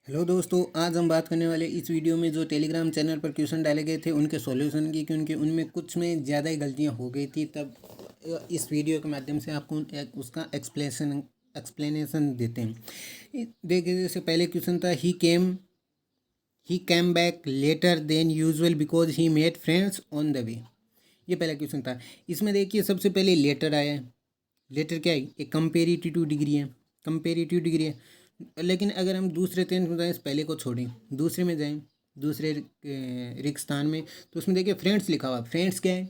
Hello दोस्तों, आज हम बात करने वाले इस वीडियो में जो टेलीग्राम चैनल पर क्वेश्चन डाले गए थे उनके सॉल्यूशन की, क्योंकि उनमें कुछ में ज़्यादा ही गलतियां हो गई थी। तब इस वीडियो के माध्यम से आपको उसका एक्सप्लेनेशन देते हैं। देखिए, जैसे पहले क्वेश्चन था, he came back later than usual because he made friends on the way. ये पहला क्वेश्चन था। इसमें देखिए, सबसे पहले लेटर आया है। लेटर क्या है? एक कंपेरेटिव डिग्री है। कंपेरेटिव डिग्री है, लेकिन अगर हम दूसरे टेंस में जाएँ, पहले को छोड़ें, दूसरे में जाएं, दूसरे रिक्त स्थान में, तो उसमें देखिए फ्रेंड्स लिखा हुआ। फ्रेंड्स क्या है?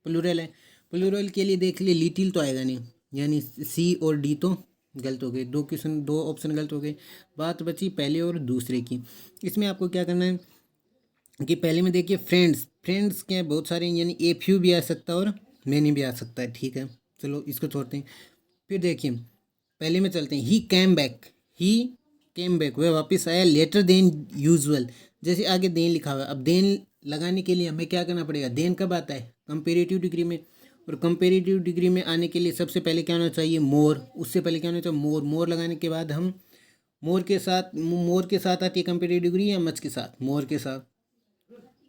प्लूरल है। प्लूरल के लिए देख लिए, लिटिल तो आएगा नहीं, यानी सी और डी तो गलत हो गए। दो ऑप्शन गलत हो गए। बात बची पहले और दूसरे की। इसमें आपको क्या करना है कि पहले में देखिए फ्रेंड्स। फ्रेंड्स क्या है? बहुत सारे, यानी ए फ्यू भी आ सकता है और मैनी भी आ सकता है। ठीक है, चलो इसको छोड़ते हैं। फिर देखिए, पहले में चलते हैं। ही केम बैक, वह वापस आया लेटर देन यूजुअल। जैसे आगे देन लिखा हुआ है, अब देन लगाने के लिए हमें क्या करना पड़ेगा? देन कब आता है? कंपेरेटिव डिग्री में। और कंपेरेटिव डिग्री में आने के लिए सबसे पहले क्या होना चाहिए? मोर। उससे पहले क्या होना चाहिए? मोर। मोर लगाने के बाद हम मोर के साथ आती है कंपेरेटिव डिग्री या मच के साथ? मोर के साथ।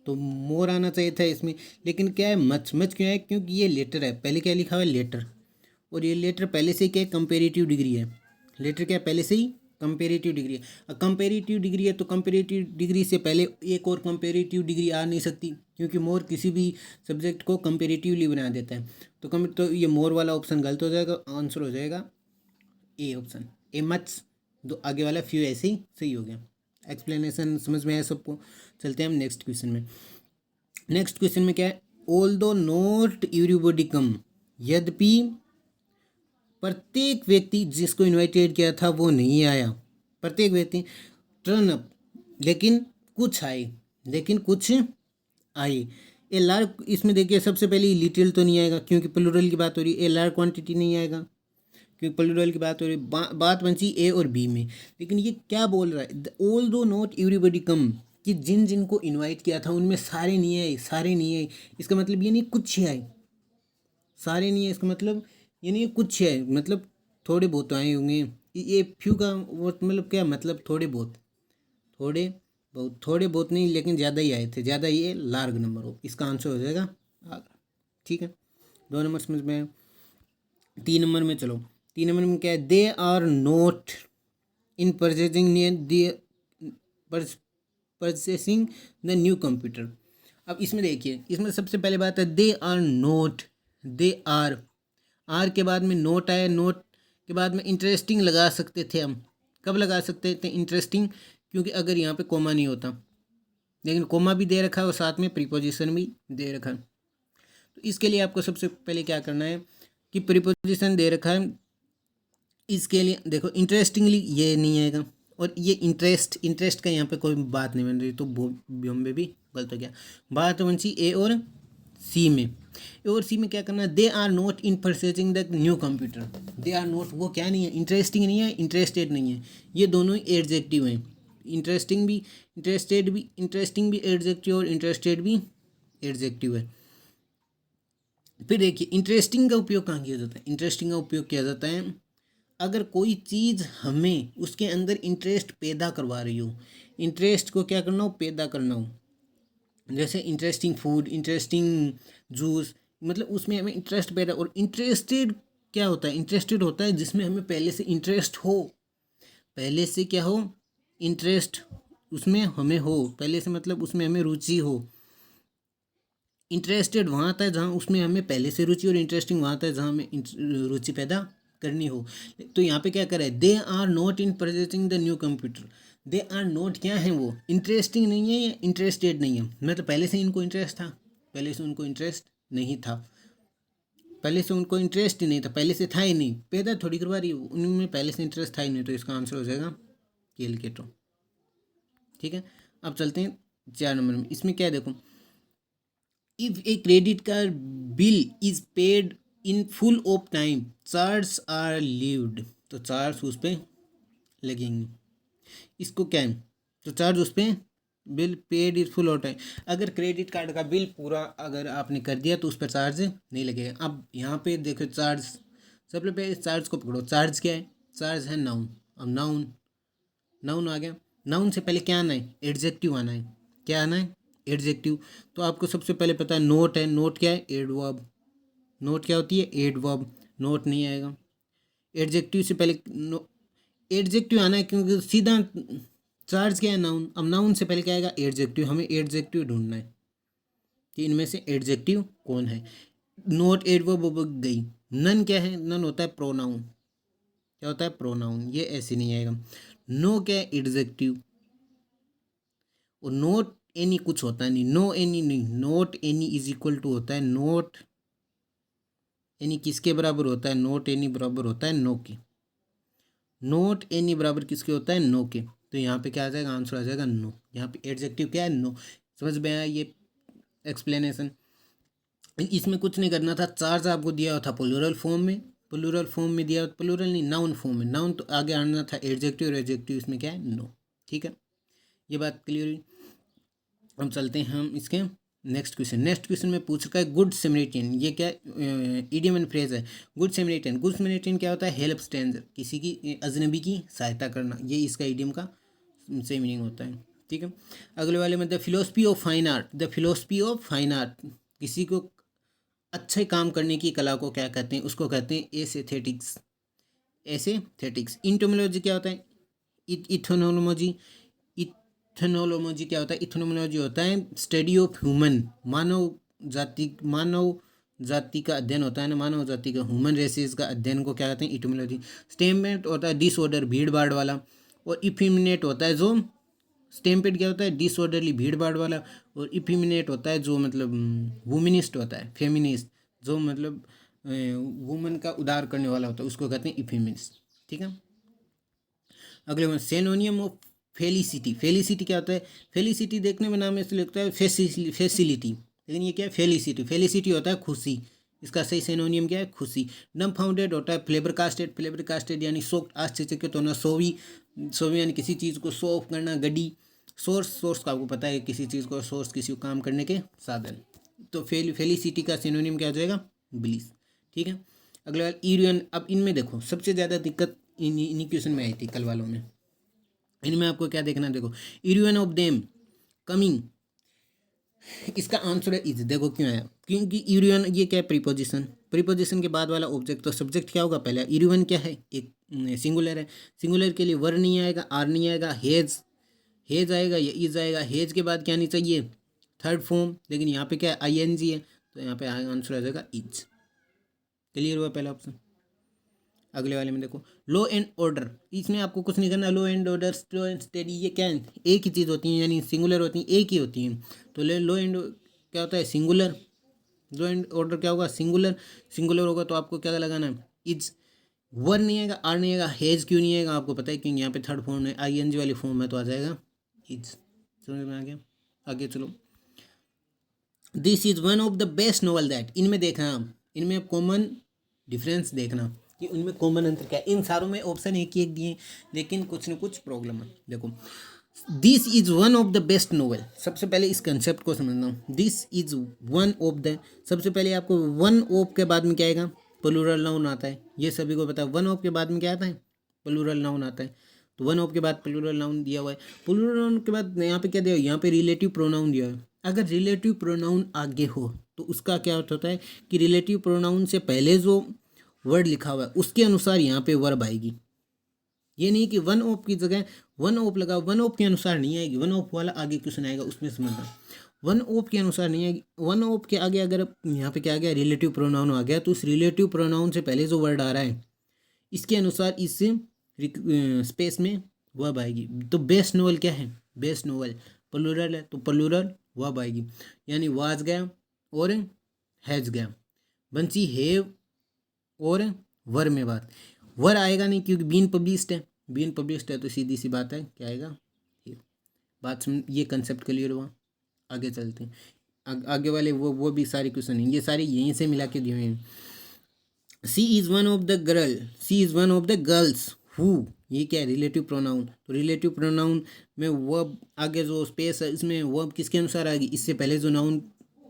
तो मोर आना चाहिए था इसमें, लेकिन क्या है? मच। मच क्यों है? क्योंकि ये लेटर है। पहले क्या लिखा हुआ है? लेटर। और ये लेटर पहले से क्या है? कंपेरेटिव डिग्री है। लेटर क्या है? पहले से ही कंपेरेटिव डिग्री है। अब कंपेरेटिव डिग्री है तो कंपेरेटिव डिग्री से पहले एक और कंपेरेटिव डिग्री आ नहीं सकती, क्योंकि मोर किसी भी सब्जेक्ट को कंपेरेटिवली बना देता है। तो ये मोर वाला ऑप्शन गलत हो जाएगा। आंसर हो जाएगा ए ऑप्शन, ए मच। दो आगे वाला फ्यू ऐसे ही सही हो गया। एक्सप्लेनेशन समझ में आया सबको? चलते हैं हम नेक्स्ट क्वेश्चन में। नेक्स्ट क्वेश्चन में क्या है? ऑल दो नॉट एवरीबॉडी कम, यद्यपि प्रत्येक व्यक्ति जिसको इनवाइटेड किया था वो नहीं आया। प्रत्येक व्यक्ति टर्न अप, लेकिन कुछ आए, लेकिन कुछ आए। ए लार्ज, इसमें देखिए सबसे पहले लिटिल तो नहीं आएगा, क्योंकि प्लूरल की बात हो रही है। ए लार्ज क्वांटिटी नहीं आएगा, क्योंकि प्लूरल की बात हो रही है। बात बची ए और बी में। लेकिन ये क्या बोल रहा है? ऑल दो नॉट एवरीबडी कम, कि जिन जिनको इनवाइट किया था उनमें सारे नहीं आए। सारे नहीं आए, इसका मतलब ये नहीं कुछ ही आए। सारे नहीं है इसका मतलब ये नहीं कुछ है, मतलब थोड़े बहुत आए होंगे। ये फ्यू का वो मतलब क्या मतलब? थोड़े बहुत। थोड़े बहुत, थोड़े बहुत नहीं, लेकिन ज़्यादा ही आए थे। ज़्यादा ये लार्ज नंबर हो, इसका आंसर हो जाएगा आगे। ठीक है, 2 नंबर समझ में आया। 3 नंबर में चलो। 3 नंबर में क्या है? They are not in purchasing the new computer. अब इसमें देखिए, इसमें सबसे पहले बात है they are not. They are के बाद में नोट आया। नोट के बाद में इंटरेस्टिंग लगा सकते थे हम। कब लगा सकते थे इंटरेस्टिंग? क्योंकि अगर यहाँ पे कोमा नहीं होता, लेकिन कोमा भी दे रखा है और साथ में प्रीपोजिशन भी दे रखा है। तो इसके लिए आपको सबसे पहले क्या करना है कि प्रीपोजिशन दे रखा है, इसके लिए देखो इंटरेस्टिंगली ये नहीं आएगा। और ये इंटरेस्ट का यहाँ पे कोई बात नहीं बन रही, तो हम भी गलत हो गया। बात बन सी ए और सी में। ए और सी में क्या करना है? They are not in purchasing the new computer. They are not, वो क्या नहीं है? इंटरेस्टिंग नहीं है, इंटरेस्टेड नहीं है। ये दोनों ही एडजेक्टिव हैं। इंटरेस्टिंग भी एडजेक्टिव और इंटरेस्टेड भी एडजेक्टिव है। फिर देखिए, इंटरेस्टिंग का उपयोग कहाँ किया जाता है? इंटरेस्टिंग का उपयोग किया जाता है अगर कोई चीज़ हमें उसके अंदर इंटरेस्ट पैदा करवा रही हो। इंटरेस्ट को क्या करना हो? पैदा करना हो। जैसे इंटरेस्टिंग फूड, इंटरेस्टिंग जूस, मतलब उसमें हमें इंटरेस्ट पैदा। और इंटरेस्टेड क्या होता है? इंटरेस्टेड होता है जिसमें हमें पहले से इंटरेस्ट हो। पहले से क्या हो? इंटरेस्ट उसमें हमें हो पहले से, मतलब उसमें हमें रुचि हो। इंटरेस्टेड वहाँ आता है जहाँ उसमें हमें पहले से रुचि, और इंटरेस्टिंग वहाँ आता है जहाँ हमें रुचि पैदा करनी हो। तो यहाँ पे क्या करे? They are not in purchasing the new computer. They are not क्या है? वो इंटरेस्टिंग नहीं है या इंटरेस्टेड नहीं है। मतलब पहले से इनको इंटरेस्ट था, पहले से उनको इंटरेस्ट नहीं था। पहले से उनको इंटरेस्ट ही नहीं था, पहले से था ही नहीं। पैदा थोड़ी करवा रही है, उनमें पहले से इंटरेस्ट था ही नहीं। तो इसका आंसर हो जाएगा केलकेटो। ठीक है, अब चलते हैं 4 नंबर में। इसमें क्या है देखो, if a credit card bill is paid in full of time, charge are levied. तो चार्ज उस पर लगेंगे। इसको क्या है? तो चार्ज उस पर, bill paid is full of time. अगर क्रेडिट कार्ड का बिल पूरा अगर आपने कर दिया तो उस पर चार्ज नहीं लगेगा। अब यहाँ पे देखो चार्ज, सबसे पहले चार्ज को पकड़ो। चार्ज क्या है? चार्ज है नाउन। अब नाउन आ गया। नाउन से पहले क्या आना है, एडजेक्टिव आना है। क्या आना है, एडजेक्टिव। तो आपको सबसे पहले पता है नोट है, नोट क्या है, एडवर्ब। नोट क्या होती है, एडवर्ब। नोट नहीं आएगा। एडजेक्टिव से पहले एडजेक्टिव आना है, क्योंकि सीधा चार्ज क्या है, नाउन। अब नाउन से पहले क्या आएगा, एडजेक्टिव। हमें एडजेक्टिव ढूंढना है कि इनमें से एडजेक्टिव कौन है। नोट एडवर्ब गई। नन क्या है, नन होता है प्रोनाउन। क्या होता है, प्रोनाउन। ये ऐसे नहीं आएगा। नो क्या है, एडजेक्टिव। और नोट एनी कुछ होता नहीं, नो एनी नहीं, not any is equal to होता है नोट एनी किसके बराबर होता है, नोट एनी बराबर होता है नो के। नोट एनी बराबर किसके होता है, नो के। तो यहाँ पे क्या आ जाएगा, आंसर आ जाएगा नो। यहाँ पे एडजेक्टिव क्या है, नो। समझ में आया ये एक्सप्लेनेशन। इसमें कुछ नहीं करना था, चार्ज आपको दिया हुआ था प्लूरल फॉर्म में, प्लूरल फॉर्म में दिया, प्लूरल नहीं नाउन फॉर्म में, नाउन तो आगे आना था एडजेक्टिव, और एडजेक्टिव इसमें क्या है, नो। ठीक है, ये बात क्लियर हुई। अब चलते हैं हम इसके नेक्स्ट क्वेश्चन। नेक्स्ट क्वेश्चन में पूछ रखा है गुड सैमरिटन। ये क्या इडियम एंड फ्रेज है, गुड सैमरिटन। गुड सैमरिटन क्या होता है, हेल्प स्ट्रेंजर, किसी की अजनबी की सहायता करना, ये इसका इडियम का सेम मीनिंग होता है। ठीक है, अगले वाले में the philosophy of fine art. The philosophy of fine art, किसी को अच्छे काम करने की कला को क्या कहते हैं, उसको कहते हैं एस्थेटिक्स। एस्थेटिक्स। इंटोमोलॉजी क्या होता है, इथोनोलॉजी। इथोनोलॉजी क्या होता है, इथोनोलॉजी होता है स्टडी ऑफ ह्यूमन, मानव जाति का अध्ययन होता है ना, मानव जाति का, ह्यूमन रेसेस का अध्ययन को क्या कहते हैं, इटोमोलॉजी। स्टेम्पेड होता है डिसऑर्डर, भीड़ भाड़ वाला। और इफिमिनेट होता है जो, स्टेम्पेड क्या होता है, डिसऑर्डरली, भीड़ भाड़ वाला। और इफिमिनेट होता है जो मतलब वुमिनिस्ट होता है, फेमिनिस्ट, जो मतलब वुमन का उदार करने वाला होता है, उसको कहते हैं इफिमिनिस्ट। ठीक है, अगले में सेनोनियम ऑफ फेलिसिटी। फेलिसिटी क्या होता है, फेलिसिटी देखने में नाम ऐसे लगता है फैसिलिटी, लेकिन ये क्या है, फेलिसिटी। फेलिसिटी होता है खुशी, इसका सही सेनोनियम क्या है, खुशी। डम फाउंडेड होता है फ्लेबरकास्टेड। फ्लेबरकास्टेड यानी शोक, आश्चर्यचकित होना। सोवी, सोवी यानी किसी चीज़ को शो ऑफ करना। गडी, सोर्स, सोर्स का आपको पता है, किसी चीज़ को सोर्स, किसी को काम करने के साधन। तो फेलिसिटी का सिनोनिम क्या हो जाएगा, ब्लिस। ठीक है, अगले बार ईरियन। अब इनमें देखो सबसे ज़्यादा दिक्कत इन्हीं क्वेश्चन में आई थी कल वालों में। इनमें आपको क्या देखना है, देखो ईरियन ऑफ देम कमिंग, इसका आंसर है इज। देखो क्यों आया, क्योंकि ईरियन ये क्या है, प्रीपोजिशन। प्रीपोजिशन के बाद वाला ऑब्जेक्ट, तो सब्जेक्ट क्या होगा पहले, ईरियन क्या है, एक सिंगुलर है। सिंगुलर के लिए वर नहीं आएगा, आर नहीं आएगा, हेज, हेज आएगा या इज आएगा। हेज के बाद क्या नहीं चाहिए, थर्ड फॉर्म, लेकिन यहाँ पे क्या है, आई एन जी है, तो यहाँ पे आंसर आ जाएगा इज। क्लियर हुआ पहला ऑप्शन। अगले वाले में देखो लो एंड ऑर्डर, इसमें आपको कुछ नहीं करना। Law and order, slow and steady, ये क्या है, एक ही चीज़ होती है, यानी सिंगुलर होती हैं, एक ही होती हैं। तो लो एंड क्या होता है, सिंगुलर। लो एंड ऑर्डर क्या होगा, सिंगुलर। सिंगुलर होगा तो आपको क्या लगाना है, इज। वर नहीं आएगा, आर नहीं आएगा, हेज क्यों नहीं आएगा, आपको पता है क्योंकि यहाँ पे थर्ड फॉर्म है, आई एन जी वाली फॉर्म है, तो आ जाएगा इज। समझ में आ गया, आगे चलो। This is one of the best novel that, इनमें देखना, इनमें कॉमन डिफरेंस देखना कि उनमें कॉमन अंतर क्या है। इन सारों में ऑप्शन एक ही एक दिए, लेकिन कुछ न कुछ प्रॉब्लम है। देखो this is one of the best novel, सबसे पहले इस कंसेप्ट को समझना। This is one of the, सबसे पहले आपको वन ऑफ के बाद में क्या आएगा, प्लूरल नाउन आता है, ये सभी को पता है। वन ऑफ के बाद में क्या आता है, प्लूरल नाउन आता है। तो वन ऑफ के बाद प्लूरल नाउन दिया हुआ है। प्लूरल नाउन के बाद यहाँ पे क्या दिया, यहाँ पे रिलेटिव प्रोनाउन दिया है। अगर रिलेटिव प्रोनाउन आगे हो तो उसका क्या अर्थ होता है कि रिलेटिव प्रोनाउन से पहले जो वर्ड लिखा हुआ है उसके अनुसार यहाँ पे वर्ब आएगी। ये नहीं कि वन ऑफ की जगह वन ऑफ लगा, वन ऑफ के अनुसार नहीं आएगी, वन ऑफ वाला आगे क्वेश्चन आएगा उसमें समझना। वन ऑफ के अनुसार नहीं आएगी, वन ऑफ के आगे अगर यहाँ पे क्या आ गया, रिलेटिव प्रोनाउन आ गया, तो उस रिलेटिव प्रोनाउन से पहले जो वर्ड आ रहा है इसके अनुसार इस स्पेस में वर्ब आएगी। तो बेस्ट नोवेल क्या है, बेस्ट नोवेल प्लूरल है, तो प्लूरल वर्ब आएगी, यानी वाज गया और हैज गया। बंसी हैव और वर में बात, वर आएगा नहीं क्योंकि बीन पब्लिश्ड है, बीन पब्लिश्ड है तो सीधी सी बात है क्या आएगा, बात समझ। ये कंसेप्ट क्लियर हुआ, आगे चलते हैं। आगे वाले वो भी सारे क्वेश्चन हैं, ये सारे यहीं से मिला के दिए हुए हैं। She is one of the girl, she is one of the girls who, ये क्या है, रिलेटिव प्रोनाउन। तो रिलेटिव प्रोनाउन में वर्ब आगे जो स्पेस है इसमें वर्ब किसके अनुसार आएगी, इससे पहले जो नाउन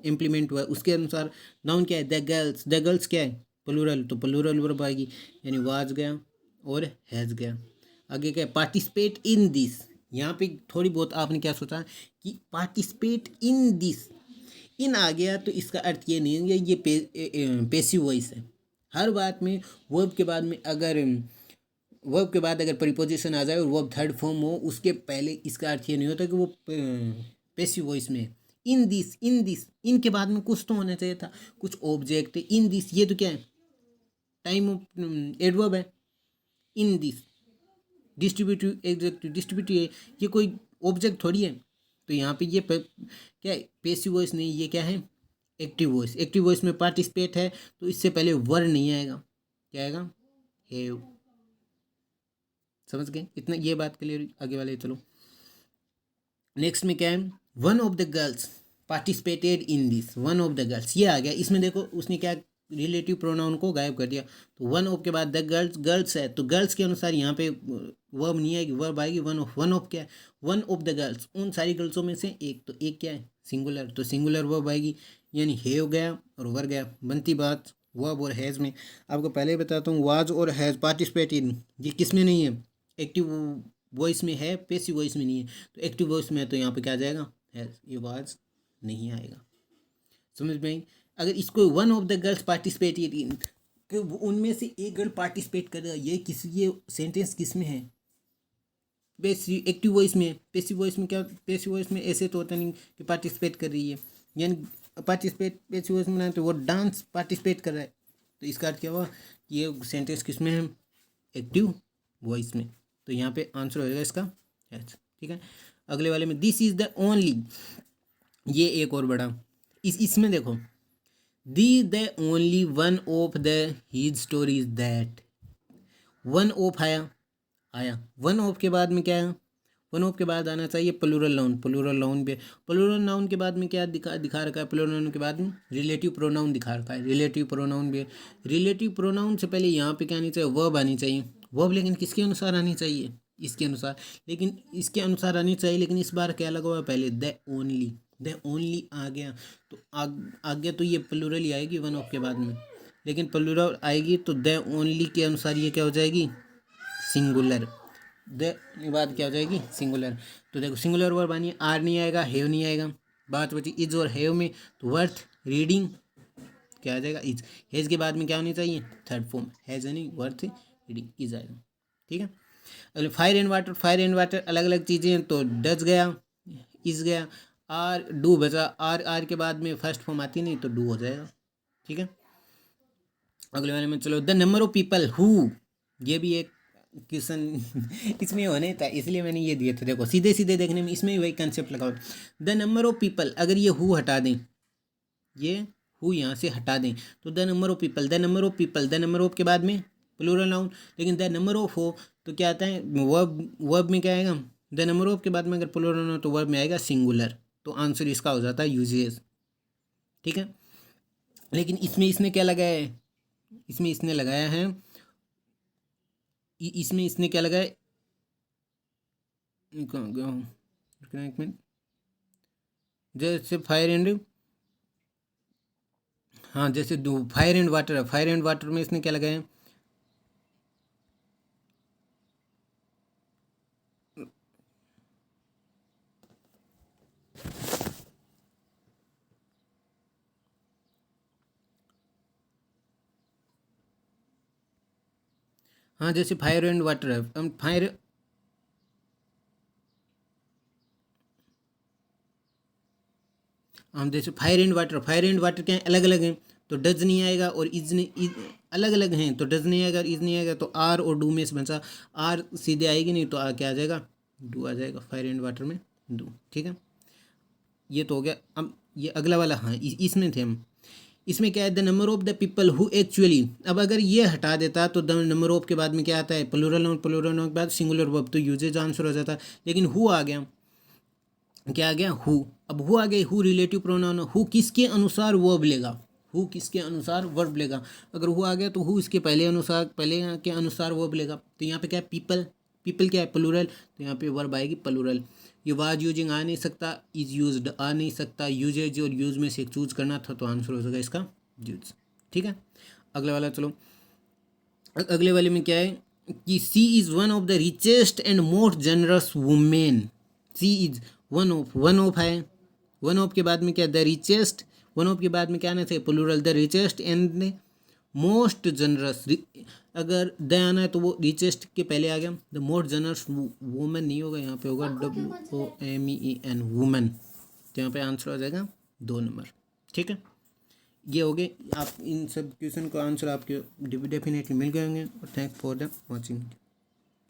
इम्प्लीमेंट हुआ है उसके अनुसार। नाउन क्या है, द गर्ल्स, द गर्ल्स क्या है, प्लूरल, तो प्लूरल वर्ब आएगी, यानी वाज गया और हैज़ गया। आगे क्या है, पार्टिसिपेट इन दिस, यहाँ पे थोड़ी बहुत आपने क्या सोचा कि पार्टिसिपेट इन दिस, इन आ गया तो इसका अर्थ ये नहीं है ये पेसिव वॉइस है। हर बात में वर्ब के बाद अगर प्रीपोजिशन आ जाए और वर्ब थर्ड फॉर्म हो उसके पहले, इसका अर्थ ये नहीं होता कि वो पेसिव वॉइस में है। इन दिस इनके बाद में कुछ तो होना चाहिए था, कुछ ऑब्जेक्ट। इन दिस ये तो क्या है, टाइम ऑफ एडवर्ब है। In this distributive executive distributive है, ये कोई ऑब्जेक्ट थोड़ी है। तो यहाँ पे ये क्या है, पेसिव वॉइस नहीं, ये क्या है, एक्टिव वॉइस। एक्टिव वॉइस में पार्टिसिपेट है तो इससे पहले वर नहीं आएगा, क्या आएगा, हैव। समझ गए इतना, ये बात क्लियर। आगे वाले चलो, नेक्स्ट में क्या है, one of the girls participated in this. One of the girls ये आ गया, इसमें देखो उसने क्या रिलेटिव प्रोनाउन को गायब कर दिया। तो वन ऑफ के बाद द गर्ल्स है, तो गर्ल्स के अनुसार यहाँ पे वर्ब नहीं आएगी, वर्ब आएगी वन ऑफ। वन ऑफ क्या है, वन ऑफ द गर्ल्स, उन सारी गर्ल्सों में से एक। तो एक क्या है, सिंगुलर, तो सिंगुलर वर्ब आएगी, यानी हैव गया और वर गया। बनती बात वर्ब और हैज़ में। आपको पहले ही बताता हूँ, वाज और हैज़ पार्टिसिपेटेड ये किस में नहीं है, एक्टिव वॉइस में है, पेसिव वॉइस में नहीं है। तो एक्टिव वॉइस में है तो यहाँ पे क्या आ जाएगा, हैज़, ये वाज नहीं आएगा। समझ में आई। अगर इसको one of the girls participated in, कि उनमें से एक गर्ल पार्टिसिपेट कर रहा है, ये सेंटेंस किस में है, एक्टिव वॉइस में। पेसिव वॉइस में क्या, पेसिव वॉइस में ऐसे तो होता नहीं कि पार्टिसिपेट कर रही है, यानी पार्टिसिपेट पेसिव वॉइस में तो वो डांस पार्टिसिपेट कर रहा है। तो इसका अर्थ क्या हुआ, ये सेंटेंस किस में है, एक्टिव वॉइस में। तो यहाँ पे आंसर हो जाएगा इसका एच। ठीक है, अगले वाले में दिस इज द ओनली, ये एक और बड़ा, इसमें देखो, the only one of the his stories that. One of आया वन ऑफ के बाद में क्या है, वन ऑफ के बाद आना चाहिए प्लूरल नाउन। प्लूरल नाउन पे, प्लूरल नाउन के बाद में क्या दिखा रखा है, प्लूरल नाउन के बाद में रिलेटिव प्रोनाउन दिखा रखा है। रिलेटिव प्रोनाउन भी, रिलेटिव प्रोनाउन से पहले यहाँ पे क्या आनी चाहिए, वर्ब आनी चाहिए। वर्ब लेकिन किसके अनुसार आनी चाहिए, इसके अनुसार, लेकिन इसके अनुसार आनी चाहिए, लेकिन इस बार क्या लगा हुआ है पहले, द ओनली। द ओनली आ गया तो आ गया तो ये प्लूरल ही आएगी वन ऑफ के बाद में, लेकिन प्लूरल आएगी तो द ओनली के अनुसार ये क्या हो जाएगी, सिंगुलर। द बाद क्या हो जाएगी, सिंगुलर। तो देखो सिंगुलर वर्ब आनी, आर नहीं आएगा, हैव नहीं आएगा, बात बची इज और हैव में। तो वर्थ रीडिंग क्या आ जाएगा, इज। हैज़ के बाद में क्या होनी चाहिए, थर्ड फॉर्म, हैज़ यानी वर्थ रीडिंग, इज आएगा। ठीक है, अगले fire and water. Fire and water अलग अलग चीज़ें हैं, तो डज गया, इज गया, आर डू बचा। आर के बाद में फर्स्ट फॉर्म आती नहीं तो डू हो जाएगा। ठीक है, अगले वाले में चलो, the number of people who, ये भी एक क्वेश्चन इसमें होने था, इसलिए मैंने ये दिया था। देखो सीधे सीधे देखने में इसमें वही कंसेप्ट लगाओ। द नंबर ऑफ पीपल, अगर ये हु हटा दें, ये हु यहाँ से हटा दें तो the number of people, the number of people, the number of के बाद में प्लूरल नाउन, लेकिन द नंबर ऑफ हो तो क्या आता है, वर्ब में क्या आएगा, द नंबर ऑफ के बाद में अगर प्लूरल नाउन तो वर्ब में आएगा सिंगुलर। तो आंसर इसका हो जाता है यूजेस। ठीक है, लेकिन इसमें इसने क्या लगाया है, इसमें इसने लगाया है, इसमें इसने क्या लगाया, एक मिनट, जैसे फायर एंड, हाँ जैसे फायर एंड वाटर है, फायर एंड वाटर में इसने क्या लगाया, हाँ जैसे फायर एंड वाटर है, हम फायर, हम जैसे fire and water, fire and water क्या है, अलग अलग हैं तो डज नहीं आएगा, और अलग अलग हैं तो डज नहीं आएगा, इज नहीं आएगा, तो आर और डू में से बचा, आर सीधे आएगी नहीं तो क्या आ जाएगा, डू आ जाएगा। फायर एंड वाटर में डू। ठीक है, ये तो हो गया। अब ये अगला वाला, हाँ इसमें थे हम, इसमें क्या है, the number of the people who actually. अब अगर ये हटा देता तो द नंबर ऑफ के बाद में क्या आता है, प्लूरल नाउन, प्लूरल नाउन के बाद सिंगुलर वर्ब, तो यूजेज आंसर हो जाता। लेकिन हु आ गया, क्या आ गया, हु। अब हु आ गई, हु रिलेटिव प्रोनाउन, हु किसके अनुसार वर्ब लेगा, हु किसके अनुसार वर्ब लेगा। अगर हु आ गया तो हु इसके पहले के अनुसार वर्ब लेगा। तो यहाँ पे क्या है, पीपल, पीपल क्या है, प्लूरल, तो यहाँ पे वर्ब आएगी प्लूरल। ये वाज यूजिंग आ नहीं सकता, इज यूज्ड आ नहीं सकता, यूजेज और यूज में से एक चूज करना था, तो आंसर हो जाएगा इसका यूज। ठीक है, अगले वाला चलो, अगले वाले में क्या है, कि she is one of the richest and most generous women. She is one of है, वन ऑफ के बाद में क्या, द रिचेस्ट, वन ऑफ के बाद में क्या आना चाहिए, plural, the richest and most generous. अगर द आना है तो वो रिचेस्ट के पहले आ गया, द मोस्ट जनरस वुमेन नहीं होगा, यहाँ पे होगा WOMEN वुमेन, तो यहाँ पे आंसर हो जाएगा 2 नंबर। ठीक है, ये हो गए। आप इन सब क्वेश्चन का आंसर आपके डेफिनेटली मिल गए होंगे। और थैंक्स फॉर द वॉचिंग।